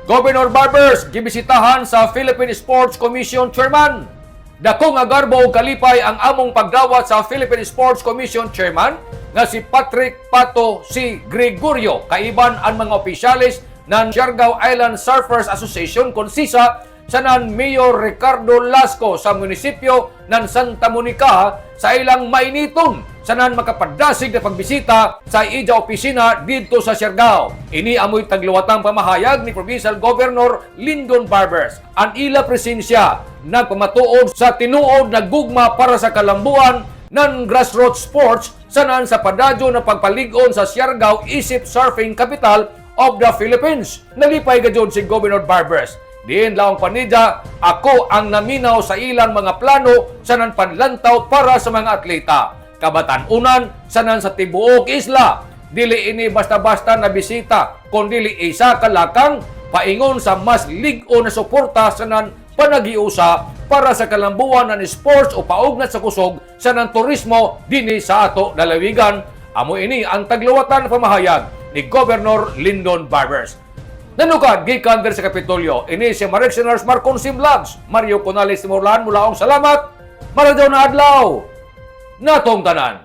Governor Barbers gibisitahan sa Philippine Sports Commission Chairman. Dako nga garbo og kalipay ang among pagdawat sa Philippine Sports Commission Chairman nga si Patrick Pato si Gregorio, kaiban ang mga opisyalis ng Siargao Island Surfers Association konsisa sa nan Mayor Ricardo Lasco sa munisipyo ng Santa Monica sa ilang mainiton sa nan makapadasig na pagbisita sa ija opisina dito sa Siargao. Ini amoy tagluwatang pamahayag ni Provincial Governor Lyndon Barbers. Ang ila presensya nagpamatuod sa tinuod na gugma para sa kalambuan ng grassroots sports sa nan sa padadyo na pagpaligon sa Siargao isip surfing capital of the Philippines. Nalipay gayud si Governor Barbers. Diin laong panidya, ako ang naminaw sa ilang mga plano sa nan panlantaw para sa mga atleta. Kabatanunan sa nan sa tibuok isla. Dili ini basta-basta na bisita, kundi isa kalakang paingon sa mas ligo na suporta sa nan panagiusa para sa kalambuan ng sports o paugnat sa kusog sa nan turismo dinhi sa ato lalawigan. Amo ini ang tagluwatan na pamahayag ni Governor Lyndon Barbers. Nanukad, gikan sa Kapitolyo, ini si Marictioners Marcon Vlogs, Mario Conales Timurlan, mulaong salamat, maradaw na adlaw, natong tanan.